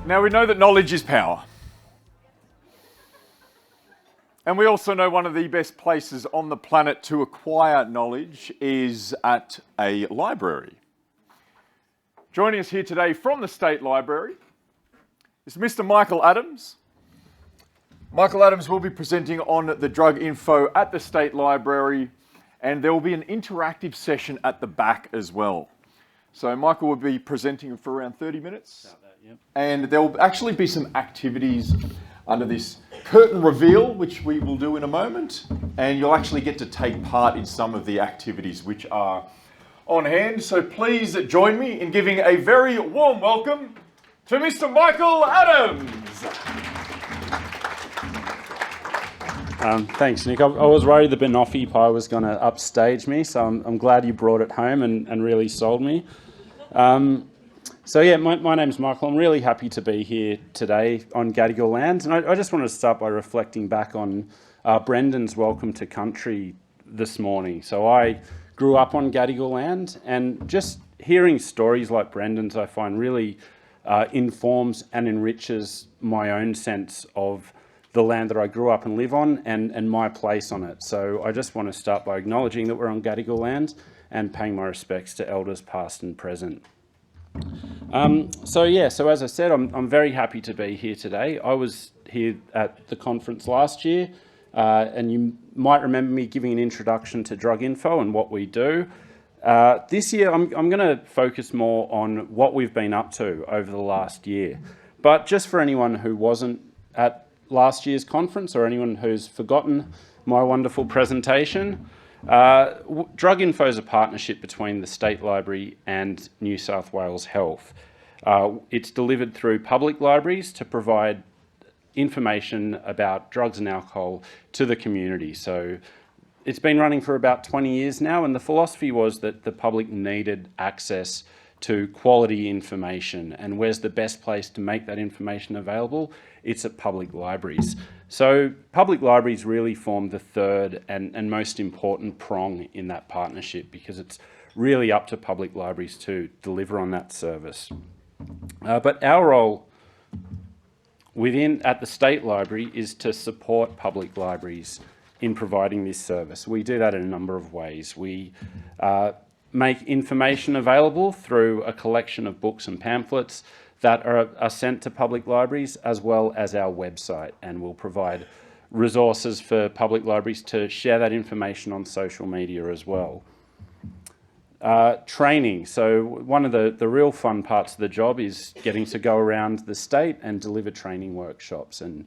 Now we know that knowledge is power. And we also know one of the best places on the planet to acquire knowledge is at a library. Joining us here today from the State Library is Mr. Michael Adams. Michael Adams will be presenting on the drug info at the State Library, and there will be an interactive session at the back as well. So Michael will be presenting for around 30 minutes. And there will actually be some activities under this curtain reveal, which we will do in a moment. And you'll actually get to take part in some of the activities which are on hand. So please join me in giving a very warm welcome to Mr. Michael Adams. Thanks, Nick. I was worried the banoffee pie was going to upstage me, so I'm glad you brought it home and really sold me. So yeah, my name's Michael. I'm really happy to be here today on Gadigal land, and I just want to start by reflecting back on Brendan's welcome to country this morning. So I grew up on Gadigal land, and just hearing stories like Brendan's I find really informs and enriches my own sense of the land that I grew up and live on and my place on it. So I just want to start by acknowledging that we're on Gadigal land and paying my respects to elders past and present. So as I said, I'm very happy to be here today. I was here at the conference last year, and you might remember me giving an introduction to drug info and what we do. This year, I'm going to focus more on what we've been up to over the last year. But just for anyone who wasn't at last year's conference or anyone who's forgotten my wonderful presentation, Drug Info is a partnership between the State Library and New South Wales Health. It's delivered through public libraries to provide information about drugs and alcohol to the community. So it's been running for about 20 years now, and the philosophy was that the public needed access to quality information, and where's the best place to make that information available? It's at public libraries. So public libraries really form the third and most important prong in that partnership, because it's really up to public libraries to deliver on that service. But our role at the State Library is to support public libraries in providing this service. We do that in a number of ways. We make information available through a collection of books and pamphlets that are sent to public libraries, as well as our website, and we'll provide resources for public libraries to share that information on social media as well. Training. So one of the real fun parts of the job is getting to go around the state and deliver training workshops. And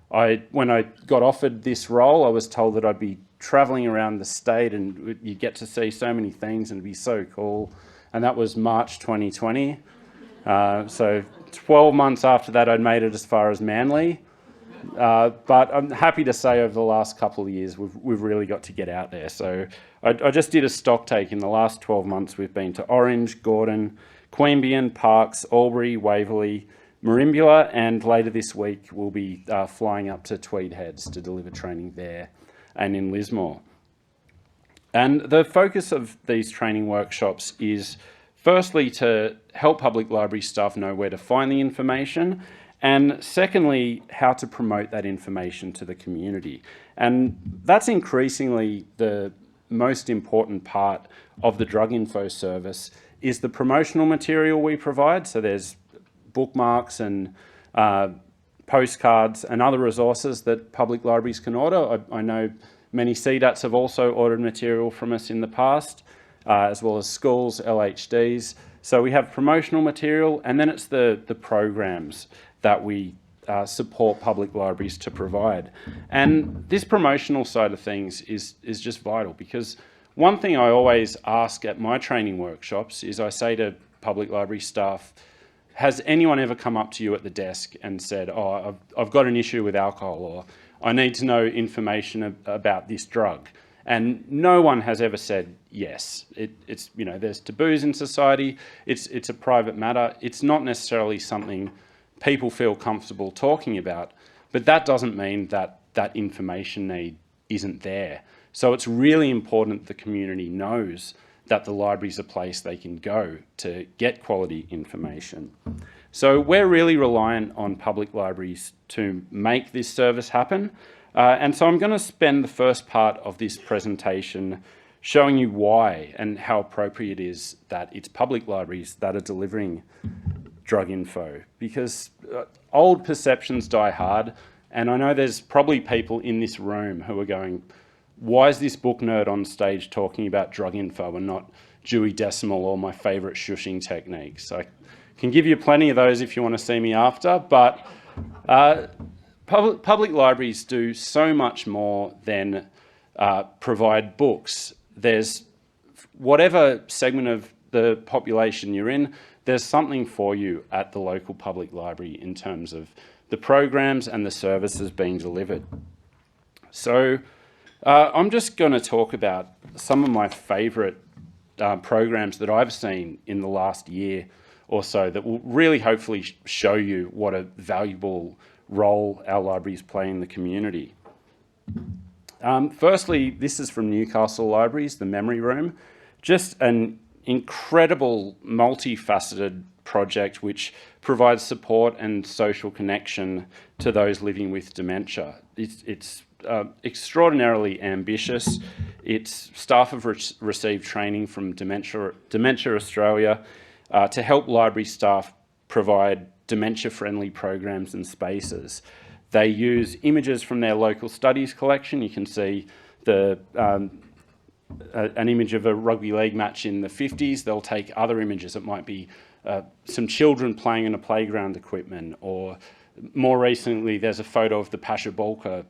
when I got offered this role, I was told that I'd be traveling around the state and you get to see so many things and it'd be so cool. And that was March 2020. So 12 months after that, I'd made it as far as Manly. But I'm happy to say over the last couple of years, we've really got to get out there. So I just did a stock take. In the last 12 months, we've been to Orange, Gordon, Queanbeyan, Parkes, Albury, Waverley, Merimbula, and later this week, we'll be flying up to Tweed Heads to deliver training there and in Lismore. And the focus of these training workshops is firstly to help public library staff know where to find the information, and secondly, how to promote that information to the community. And that's increasingly the most important part of the drug info service, is the promotional material we provide. So there's bookmarks and postcards and other resources that public libraries can order. I know many CDATs have also ordered material from us in the past, as well as schools, LHDs. So we have promotional material, and then it's the programs that we support public libraries to provide. And this promotional side of things is just vital, because one thing I always ask at my training workshops is I say to public library staff, has anyone ever come up to you at the desk and said, oh, I've got an issue with alcohol, or I need to know information about this drug? And no one has ever said yes. It's there's taboos in society. It's a private matter. It's not necessarily something people feel comfortable talking about, but that doesn't mean that that information need isn't there. So it's really important the community knows that the library's a place they can go to get quality information. So we're really reliant on public libraries to make this service happen. And so I'm going to spend the first part of this presentation showing you why and how appropriate it is that it's public libraries that are delivering drug info, because old perceptions die hard. And I know there's probably people in this room who are going, why is this book nerd on stage talking about drug info and not Dewey Decimal or my favorite shushing techniques? I can give you plenty of those if you want to see me after, but public libraries do so much more than provide books. There's whatever segment of the population you're in, there's something for you at the local public library in terms of the programs and the services being delivered. So I'm just going to talk about some of my favourite programs that I've seen in the last year or so that will really hopefully show you what a valuable role our libraries play in the community. Firstly, this is from Newcastle Libraries, the Memory Room. Just an incredible, multifaceted project which provides support and social connection to those living with dementia. It's extraordinarily ambitious. Its staff have received training from Dementia Australia to help library staff provide dementia-friendly programs and spaces. They use images from their local studies collection. You can see an image of a rugby league match in the 50s. They'll take other images. It might be some children playing in a playground equipment, or more recently, there's a photo of the Pasha Bolka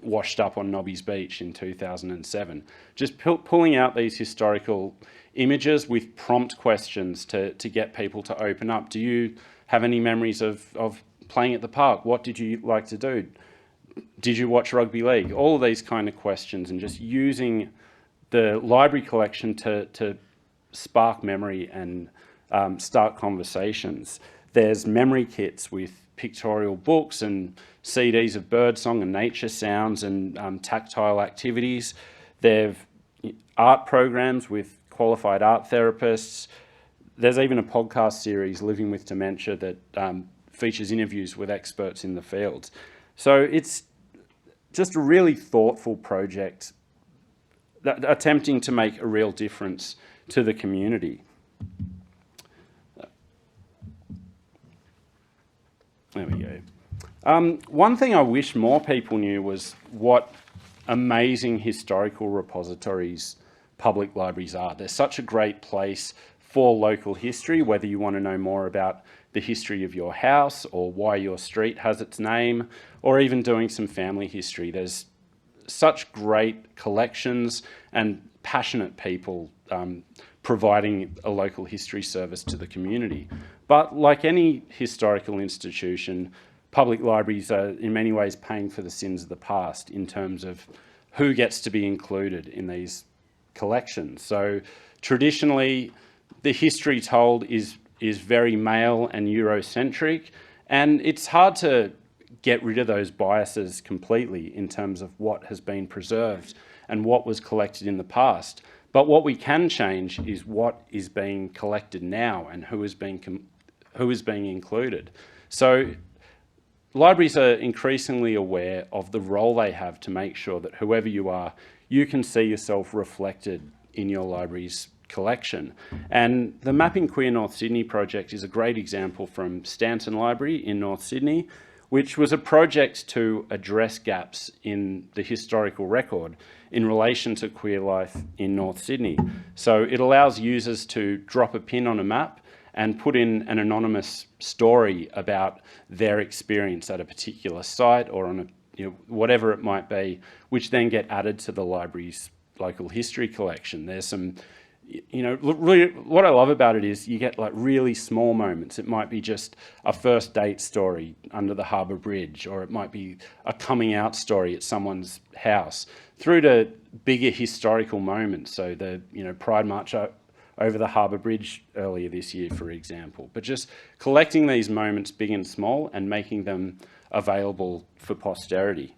washed up on Nobby's Beach in 2007. Just pulling out these historical images with prompt questions to get people to open up. Do you have any memories of playing at the park? What did you like to do? Did you watch rugby league? All of these kind of questions, and just using the library collection to spark memory and start conversations. There's memory kits with pictorial books and CDs of birdsong and nature sounds and tactile activities. There've art programs with qualified art therapists. There's even a podcast series, Living with Dementia, that features interviews with experts in the field. So it's just a really thoughtful project attempting to make a real difference to the community. There we go. One thing I wish more people knew was what amazing historical repositories public libraries are. They're such a great place for local history, whether you want to know more about the history of your house or why your street has its name, or even doing some family history. There's such great collections and passionate people providing a local history service to the community. But like any historical institution, public libraries are in many ways paying for the sins of the past in terms of who gets to be included in these collections. So traditionally, the history told is very male and Eurocentric, and it's hard to get rid of those biases completely in terms of what has been preserved and what was collected in the past. But what we can change is what is being collected now and who is being included. So libraries are increasingly aware of the role they have to make sure that whoever you are, you can see yourself reflected in your library's collection. And the Mapping Queer North Sydney project is a great example from Stanton Library in North Sydney, which was a project to address gaps in the historical record in relation to queer life in North Sydney. So it allows users to drop a pin on a map and put in an anonymous story about their experience at a particular site or on whatever it might be, which then get added to the library's local history collection. There's some, really, what I love about it is you get like really small moments. It might be just a first date story under the Harbour Bridge, or it might be a coming out story at someone's house, through to bigger historical moments. So the Pride March over the Harbour Bridge earlier this year, for example. But just collecting these moments, big and small, and making them available for posterity.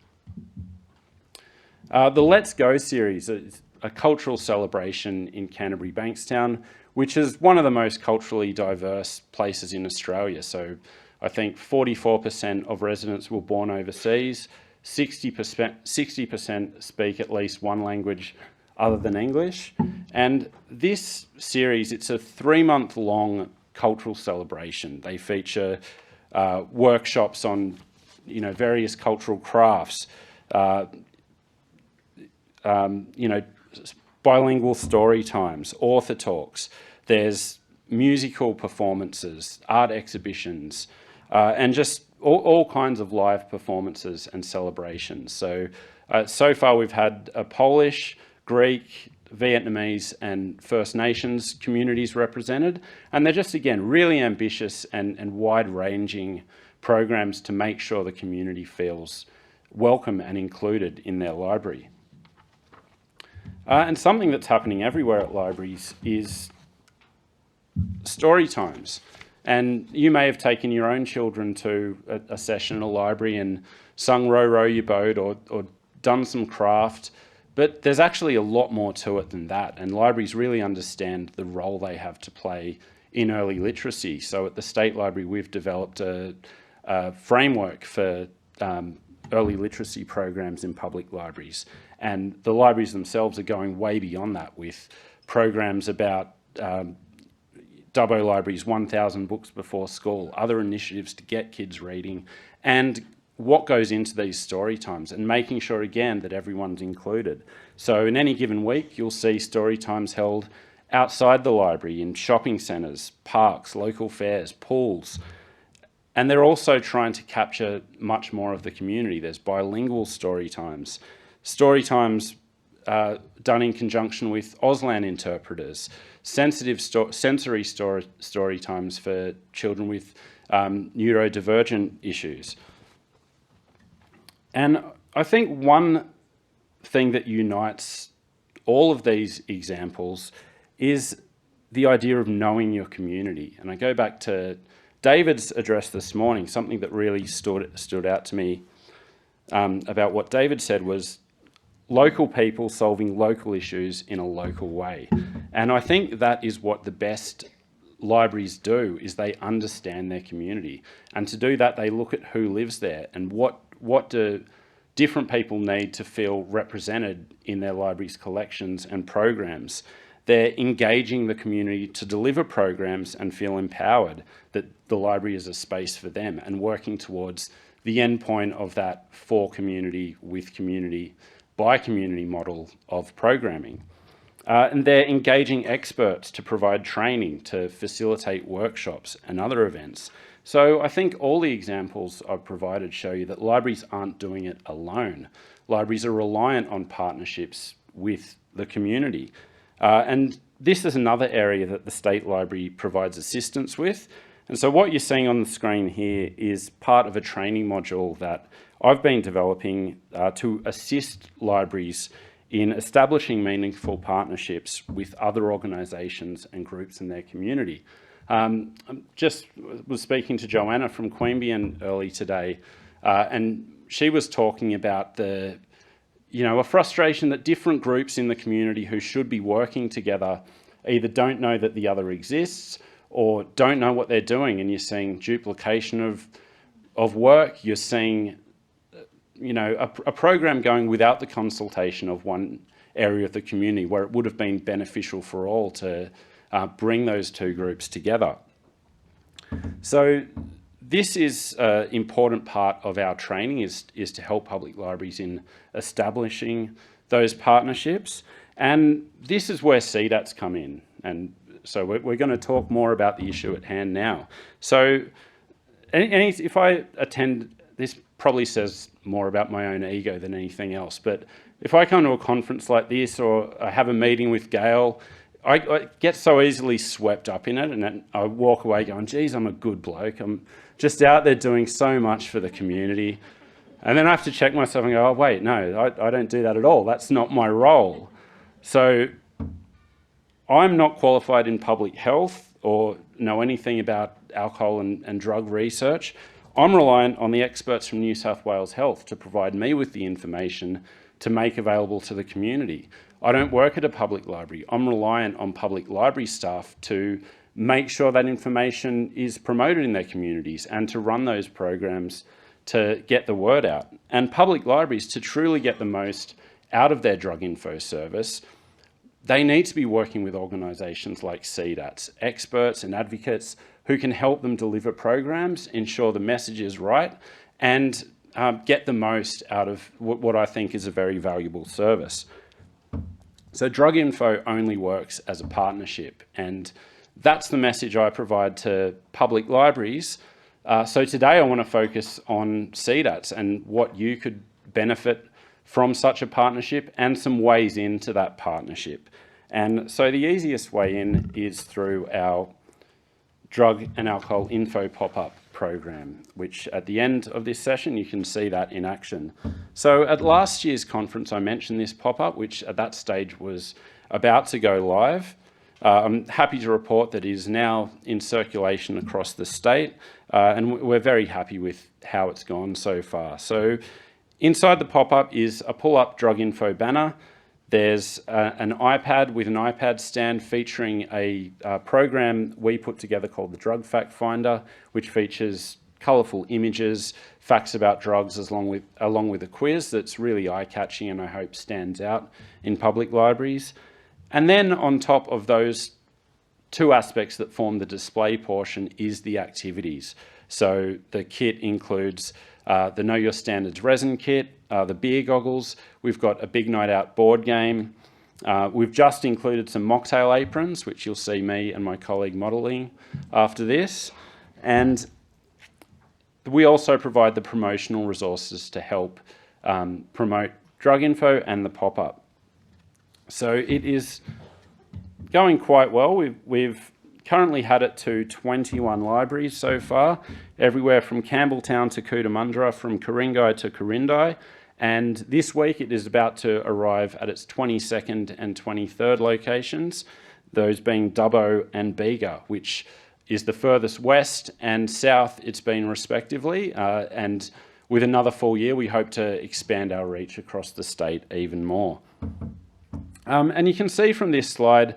The Let's Go series is a cultural celebration in Canterbury Bankstown, which is one of the most culturally diverse places in Australia. So I think 44% of residents were born overseas, 60% speak at least one language other than English. And this series, it's a 3-month-long cultural celebration. They feature workshops on, various cultural crafts, bilingual story times, author talks. There's musical performances, art exhibitions, and just all kinds of live performances and celebrations. So far we've had a Polish, Greek, Vietnamese and First Nations communities represented, and they're just, again, really ambitious and wide-ranging programs to make sure the community feels welcome and included in their library. And something that's happening everywhere at libraries is story times. And you may have taken your own children to a session in a library and sung Row Row Your Boat or done some craft, but there's actually a lot more to it than that, and libraries really understand the role they have to play in early literacy. So at the State Library, we've developed a framework for early literacy programs in public libraries, and the libraries themselves are going way beyond that with programs about Dubbo Library's 1,000 books before school, other initiatives to get kids reading, and what goes into these story times, and making sure, again, that everyone's included. So in any given week, you'll see story times held outside the library, in shopping centres, parks, local fairs, pools. And they're also trying to capture much more of the community. There's bilingual story times done in conjunction with Auslan interpreters, sensory story times for children with neurodivergent issues. And I think one thing that unites all of these examples is the idea of knowing your community. And I go back to David's address this morning. Something that really stood out to me about what David said was local people solving local issues in a local way. And I think that is what the best libraries do, is they understand their community. And to do that, they look at who lives there and what do different people need to feel represented in their library's collections and programs. They're engaging the community to deliver programs and feel empowered that the library is a space for them, and working towards the end point of that for community, with community, by community model of programming. And they're engaging experts to provide training, to facilitate workshops and other events. So I think all the examples I've provided show you that libraries aren't doing it alone. Libraries are reliant on partnerships with the community. And this is another area that the State Library provides assistance with. And so what you're seeing on the screen here is part of a training module that I've been developing to assist libraries in establishing meaningful partnerships with other organisations and groups in their community. Just was speaking to Joanna from Queanbeyan early today, and she was talking about a frustration that different groups in the community who should be working together either don't know that the other exists or don't know what they're doing, and you're seeing duplication of work. You're seeing a program going without the consultation of one area of the community where it would have been beneficial for all to bring those two groups together. So this is an important part of our training, is to help public libraries in establishing those partnerships. And this is where CDATs come in. And so we're going to talk more about the issue at hand now. So if I attend, this probably says more about my own ego than anything else, but if I come to a conference like this, or I have a meeting with Gail, I get so easily swept up in it, and then I walk away going, geez, I'm a good bloke. I'm just out there doing so much for the community. And then I have to check myself and go, oh, wait, no, I don't do that at all. That's not my role. So I'm not qualified in public health or know anything about alcohol and drug research. I'm reliant on the experts from New South Wales Health to provide me with the information to make available to the community. I don't work at a public library. I'm reliant on public library staff to make sure that information is promoted in their communities and to run those programs to get the word out. And public libraries, to truly get the most out of their drug info service, they need to be working with organisations like CDATs, experts and advocates who can help them deliver programs, ensure the message is right, and get the most out of what I think is a very valuable service. So drug info only works as a partnership, and that's the message I provide to public libraries. So today I want to focus on CDATs and what you could benefit from such a partnership and some ways into that partnership. And so the easiest way in is through our drug and alcohol info pop-up program, which at the end of this session, you can see that in action. So at last year's conference, I mentioned this pop-up, which at that stage was about to go live. I'm happy to report that it is now in circulation across the state, and we're very happy with how it's gone so far. So inside the pop-up is a pull-up drug info banner. There's an iPad with an iPad stand featuring a program we put together called the Drug Fact Finder, which features colourful images, facts about drugs, along with a quiz that's really eye-catching and I hope stands out in public libraries. And then on top of those two aspects that form the display portion is the activities. So the kit includes the Know Your Standards resin kit, the beer goggles. We've got a big night out board game. We've just included some mocktail aprons, which you'll see me and my colleague modelling after this. And we also provide the promotional resources to help promote drug info and the pop-up. So it is going quite well. We've currently had it to 21 libraries so far, everywhere from Campbelltown to Cootamundra, from Ku-ring-gai to Corindai. And this week it is about to arrive at its 22nd and 23rd locations, those being Dubbo and Bega, which is the furthest west and south it's been respectively. And with another full year, we hope to expand our reach across the state even more. And you can see from this slide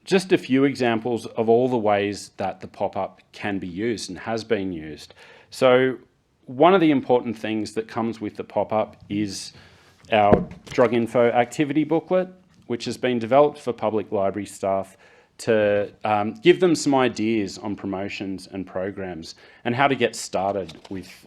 just a few examples of all the ways that the pop-up can be used and has been used. So one of the important things that comes with the pop-up is our drug info activity booklet, which has been developed for public library staff to give them some ideas on promotions and programs and how to get started with,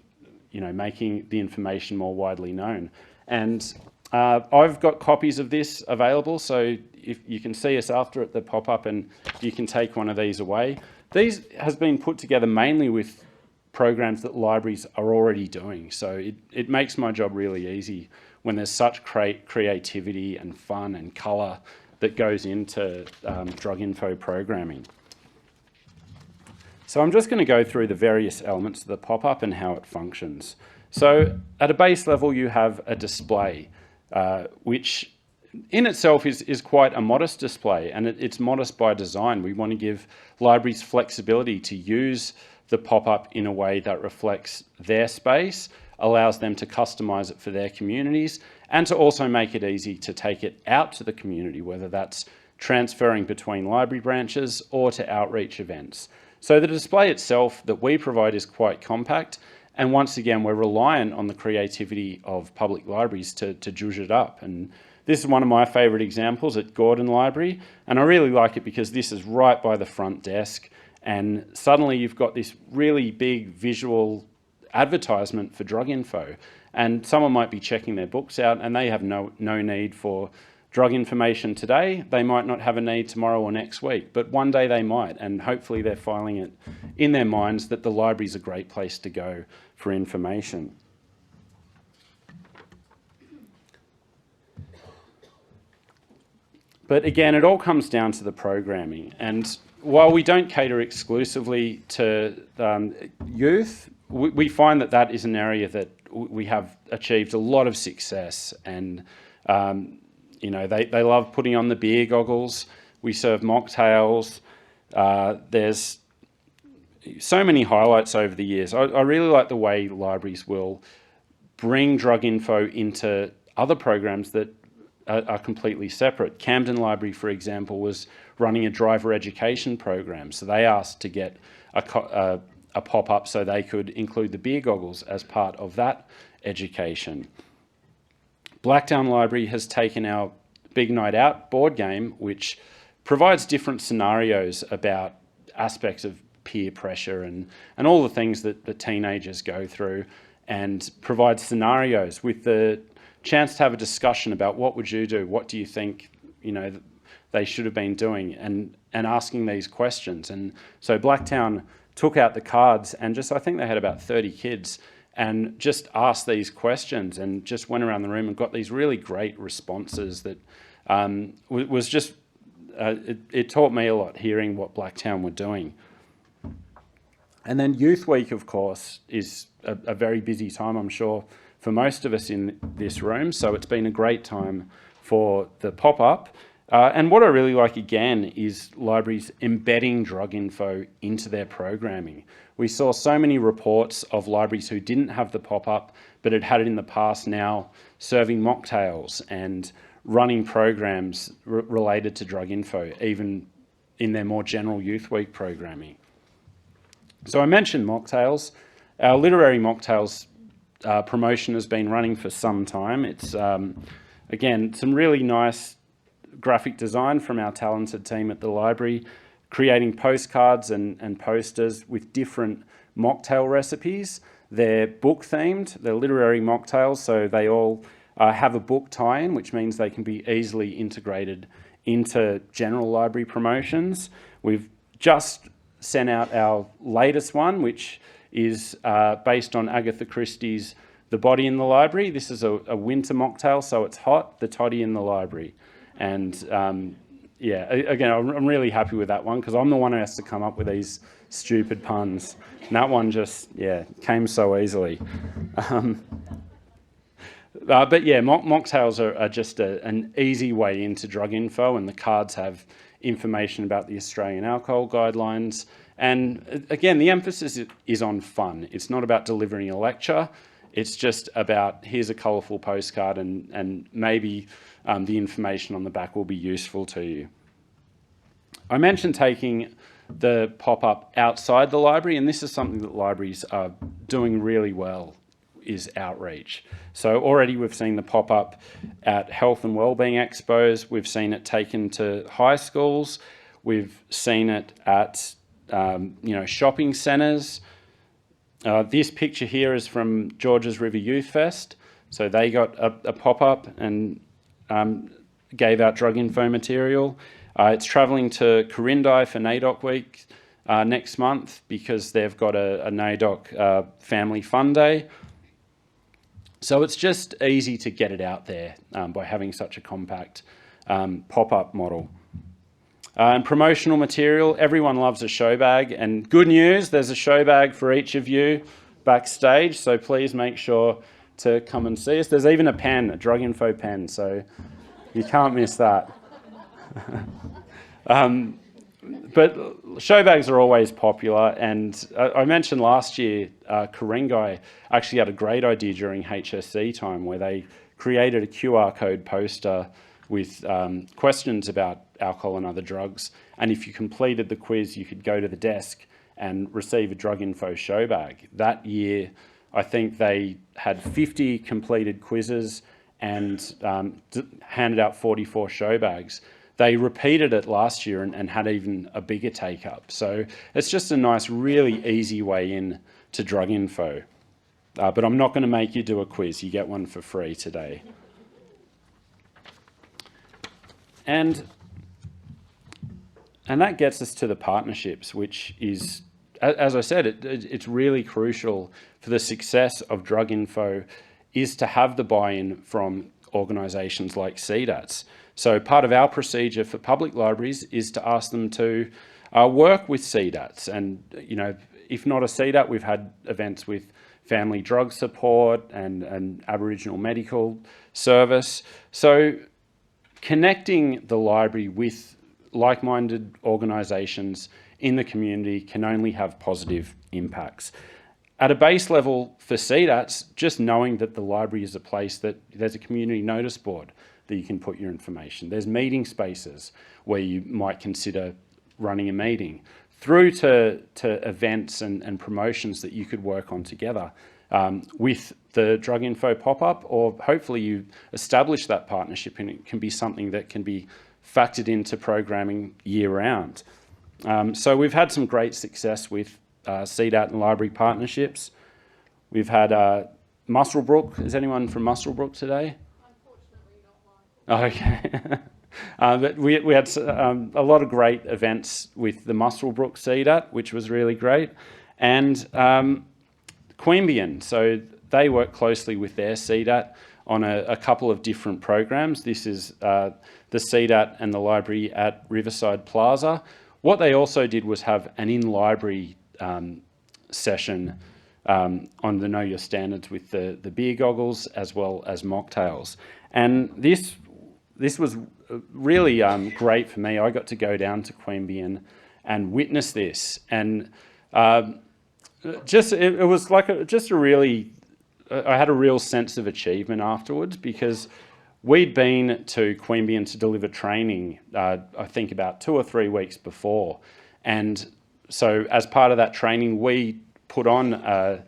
making the information more widely known. And I've got copies of this available, so if you can see us after at the pop-up and you can take one of these away. These has been put together mainly with programs that libraries are already doing, so it makes my job really easy when there's such creativity and fun and colour that goes into drug info programming. So I'm just going to go through the various elements of the pop-up and how it functions. So at a base level, you have a display, which in itself is quite a modest display, and it's modest by design. We want to give libraries flexibility to use the pop-up in a way that reflects their space, allows them to customise it for their communities, and to also make it easy to take it out to the community, whether that's transferring between library branches or to outreach events. So the display itself that we provide is quite compact, and once again, we're reliant on the creativity of public libraries to zhuzh it up. And this is one of my favourite examples at Gordon Library, and I really like it because this is right by the front desk, and suddenly you've got this really big visual advertisement for drug info, and someone might be checking their books out and they have no need for drug information today. They might not have a need tomorrow or next week, but one day they might, and hopefully they're filing it in their minds that the library is a great place to go for information. But again, it all comes down to the programming, and while we don't cater exclusively to youth, we find that is an area that we have achieved a lot of success, and they love putting on the beer goggles. We serve mocktails. There's so many highlights over the years. I really like the way libraries will bring drug info into other programs that are completely separate. Camden Library, for example, was running a driver education program, so they asked to get a pop-up so they could include the beer goggles as part of that education. Blacktown Library has taken our Big Night Out board game, which provides different scenarios about aspects of peer pressure and all the things that the teenagers go through, and provides scenarios with the chance to have a discussion about what would you do, what do you think, you know, they should have been doing, and asking these questions. And so Blacktown took out the cards and just, I think they had about 30 kids, and just asked these questions and just went around the room and got these really great responses that was just, it taught me a lot hearing what Blacktown were doing. And then Youth Week, of course, is a very busy time, I'm sure, for most of us in this room. So it's been a great time for the pop-up. And what I really like, again, is libraries embedding drug info into their programming. We saw so many reports of libraries who didn't have the pop-up, but had had it in the past, now serving mocktails and running programs related to drug info, even in their more general Youth Week programming. So I mentioned mocktails. Our literary mocktails promotion has been running for some time. It's, again, some really nice graphic design from our talented team at the library, creating postcards and posters with different mocktail recipes. They're book themed, they're literary mocktails, so they all have a book tie-in, which means they can be easily integrated into general library promotions. We've just sent out our latest one, which is based on Agatha Christie's The Body in the Library. This is a winter mocktail, so it's hot, the toddy in the library. And yeah, again, I'm really happy with that one because I'm the one who has to come up with these stupid puns. And that one just, yeah, came so easily. But yeah, mocktails are just an easy way into drug info, and the cards have information about the Australian alcohol guidelines. And again, the emphasis is on fun. It's not about delivering a lecture. It's just about, here's a colourful postcard, and maybe the information on the back will be useful to you. I mentioned taking the pop-up outside the library, and this is something that libraries are doing really well, is outreach. So already we've seen the pop-up at health and wellbeing expos. We've seen it taken to high schools. We've seen it at shopping centres. This picture here is from Georges River Youth Fest. So they got a pop-up and gave out drug info material. It's travelling to Corindai for NAIDOC Week next month because they've got a NAIDOC Family Fun Day. So it's just easy to get it out there by having such a compact pop-up model. And promotional material, everyone loves a show bag, and good news, there's a show bag for each of you backstage, so please make sure to come and see us. There's even a pen, a drug info pen, so you can't miss that. But show bags are always popular, and I mentioned last year, Ku-ring-gai actually had a great idea during HSC time where they created a QR code poster with questions about alcohol and other drugs, and if you completed the quiz, you could go to the desk and receive a drug info show bag. That year, I think they had 50 completed quizzes and handed out 44 show bags. They repeated it last year and had even a bigger take-up. So it's just a nice, really easy way in to drug info. But I'm not going to make you do a quiz. You get one for free today. And that gets us to the partnerships, which is, as I said, it's really crucial for the success of drug info is to have the buy-in from organisations like CDATs. So part of our procedure for public libraries is to ask them to work with CDATs. And, if not a CDAT, we've had events with family drug support and Aboriginal medical service. So connecting the library with like-minded organisations in the community can only have positive impacts. At a base level for CDATs, just knowing that the library is a place that there's a community notice board that you can put your information. There's meeting spaces where you might consider running a meeting, through to events and promotions that you could work on together with the Drug Info pop-up, or hopefully you establish that partnership and it can be something that can be factored into programming year round. So we've had some great success with CDAT and library partnerships. We've had Muswellbrook. Is anyone from Muswellbrook today? Unfortunately not. Okay. But we had a lot of great events with the Muswellbrook CDAT, which was really great. And Queanbeyan, so they work closely with their CDAT on a couple of different programs. This is the CDAT and the library at Riverside Plaza. What they also did was have an in-library session on the Know Your Standards with the beer goggles as well as mocktails. And this was really great for me. I got to go down to Queanbeyan and witness this. And it was like I had a real sense of achievement afterwards, because we'd been to Queanbeyan to deliver training, I think about 2 or 3 weeks before. And so as part of that training, we put on a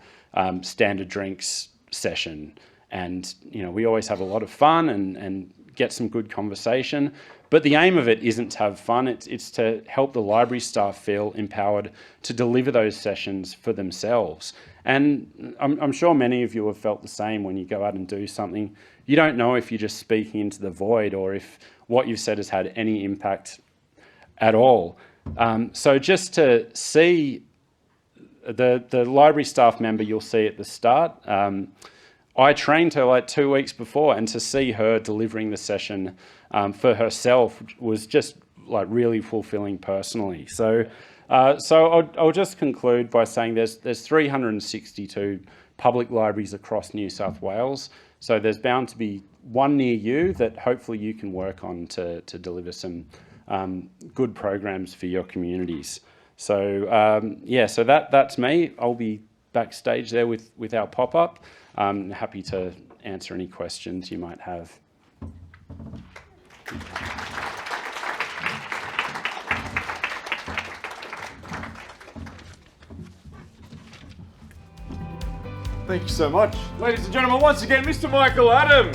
standard drinks session. And, we always have a lot of fun and get some good conversation. But the aim of it isn't to have fun, it's to help the library staff feel empowered to deliver those sessions for themselves. And I'm sure many of you have felt the same when you go out and do something. You don't know if you're just speaking into the void or if what you've said has had any impact at all. So just to see the library staff member you'll see at the start, I trained her like 2 weeks before, and to see her delivering the session for herself was just like really fulfilling personally. So I'll just conclude by saying there's 362 public libraries across New South Wales. So there's bound to be one near you that hopefully you can work on to deliver some good programs for your communities. So so that's me. I'll be backstage there with our pop-up. I'm happy to answer any questions you might have. Thank you so much. Ladies and gentlemen, once again, Mr. Michael Adam.